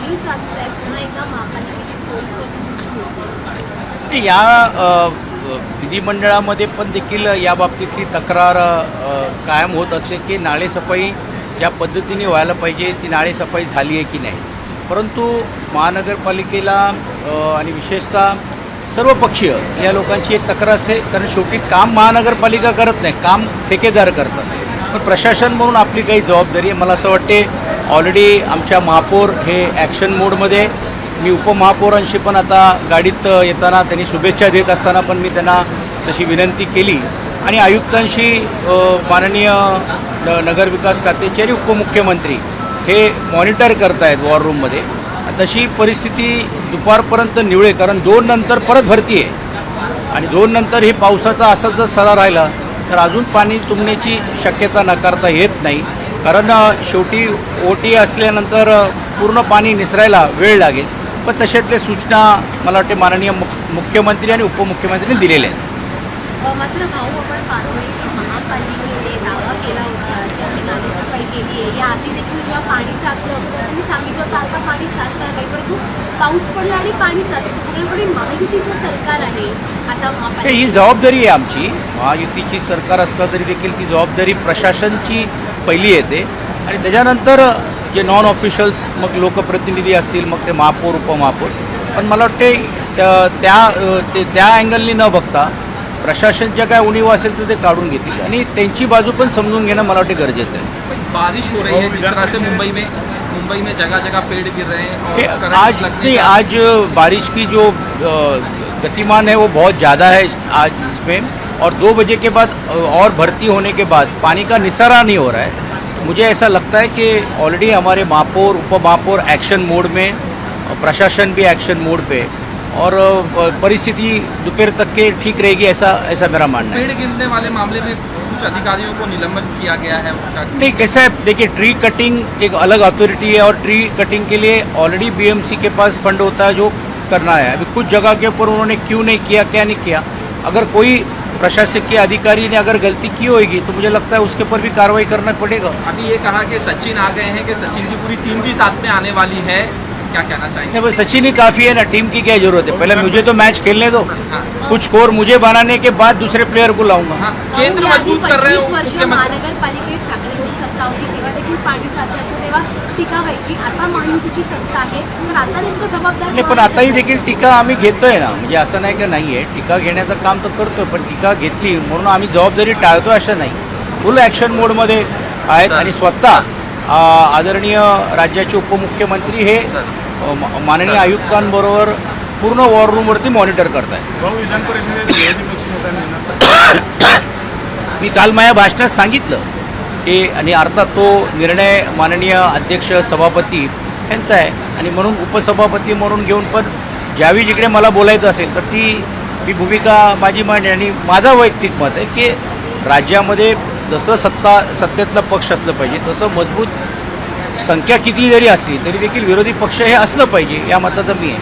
पाणी साचलंय, पुन्हा एकदा महापालिकेची पोल या विधिमंडळामध्ये पण देखील या बाबतीतली तक्रार कायम होत असते की नाळेसफाई ज्या पद्धतीने व्हायला पाहिजे ती नाळेसफाई झाली आहे की नाही. परंतु महानगरपालिकेला आणि विशेषतः सर्वपक्षीय या लोकांची एक तक्रार असते, कारण शेवटी काम महानगरपालिका करत नाही, काम ठेकेदार करतात. पण प्रशासन म्हणून आपली काही जबाबदारी आहे. मला असं वाटते ऑलरेडी आमच्या महापौर हे ॲक्शन मोडमध्ये, मी उपमहापौरांशी पण आता गाडीत येताना त्यांनी शुभेच्छा देत असताना पण मी त्यांना तशी विनंती केली आणि आयुक्तांशी माननीय नगरविकास खात्याचे आणि उपमुख्यमंत्री हे मॉनिटर करतायत वॉर रूममध्ये. तशी परिस्थिती दुपारपर्यंत निवळे, कारण 2 नंतर परत भरती आहे आणि 2 नंतर हे पावसाचा असंच जर सरा राहिला तर अजून पाणी तुंबण्याची शक्यता नाकारता येत नाही. कारण शेवटी ओटी असल्यानंतर पूर्ण पाणी निसरायला वेळ लागेल. पण तशातल्या सूचना मला वाटते माननीय मुख्यमंत्री आणि उपमुख्यमंत्र्यांनी दिलेल्या आहेत. मात्र भाऊ, आपण पाहतोय की महापालिकेने दावा केला होता की आम्ही नालेसफाई केली आहे. या आधी देखील जेव्हा पाणी साचलं होतं त्यांनी सांगितलं होतं आता पाणी साचणार नाही, परंतु पाऊस पडला आणि पाणी साचलं. पूर्णपणे महायुतीचं सरकार आहे आता महापालिका, ही जबाबदारी आहे आमची. महायुतीची सरकार असलं तरी देखील ती जबाबदारी प्रशासनची पहिली येते आणि त्याच्यानंतर जे नॉन ऑफिशियल्स, मग लोकप्रतिनिधी असतील, मग ते महापौर उपमहापौर. पण मला वाटते त्या अँगलनी न बघता प्रशासन ज्या काय उणीव असेल तर ते काढून घेतील आणि त्यांची बाजू पण समजून घेणं मला वाटते गरजेचं आहे. बारिश हो रही है जिस तरह से मुंबई में जगह जगह पेड़ गिर रहे हैं आज बारिश की जो गतिमान है वो बहुत ज़्यादा है आज इसमें, और 2 बजे के बाद और भर्ती होने के बाद पानी का निसारा नहीं हो रहा है. मुझे ऐसा लगता है कि ऑलरेडी हमारे महापौर उपमहापौर एक्शन मोड में, प्रशासन भी एक्शन मोड पे, और परिस्थिति दोपहर तक के ठीक रहेगी, ऐसा मेरा मानना है. पेड़ गिरने वाले मामले में कुछ अधिकारियों को निलंबन किया गया है. नहीं, कैसा है, देखिए ट्री कटिंग एक अलग अथॉरिटी है और ट्री कटिंग के लिए ऑलरेडी बीएमसी के पास फंड होता है जो करना है. अभी कुछ जगह के ऊपर उन्होंने क्यों नहीं किया, क्या नहीं किया, अगर कोई प्रशासकीय अधिकारी ने अगर गलती की होगी तो मुझे लगता है उसके ऊपर भी कार्रवाई करना पड़ेगा. अभी ये कहा कि सचिन आ गए हैं कि सचिन की पूरी टीम भी साथ में आने वाली है, क्या कहना चाहेंगे? नहीं, सचिन ही काफ़ी है ना, टीम की क्या जरूरत है. पहले मुझे तो मैच खेलने दो, कुछ स्कोर मुझे बनाने के बाद दूसरे प्लेयर को लाऊंगा. केंद्र मजबूत कर रहे हो. महानगरपालिकेत ठाकरेंची सत्ता होती तेव्हा देखील पाणी साचायचं, तेव्हा टीका व्हायची. आता महायुतीची सत्ता आहे तर आता नेमकं जबाबदार नाही, पण आताही देखील टीका आम्ही घेतोय ना, म्हणजे असं नाही की नाही आहे. टीका घेण्याचं काम तर करतोय, पण टीका घेतली म्हणून आम्ही जबाबदारी टाळतोय असं नाही. फुल ॲक्शन मोडमध्ये आहेत आणि स्वतः आदरणीय राज्याचे उपमुख्यमंत्री हे माननीय आयुक्तांबरोबर पूर्ण वॉर रूमवरती मॉनिटर करत आहेत. मी काल माझ्या भाषणात सांगितलं की, आणि अर्थात तो निर्णय माननीय अध्यक्ष सभापती यांचा आहे आणि म्हणून उपसभापती म्हणून घेऊन पण ज्यावेळी जिकडे मला बोलायचं असेल तर ती भूमिका माझी मांडणी. आणि माझं वैयक्तिक मत आहे की राज्यामध्ये जसं सत्तेतला पक्ष असलं पाहिजे तसं मजबूत संख्या किती जरी असली तरी देखील विरोधी पक्ष हे असलं पाहिजे, या मताचं मी आहे.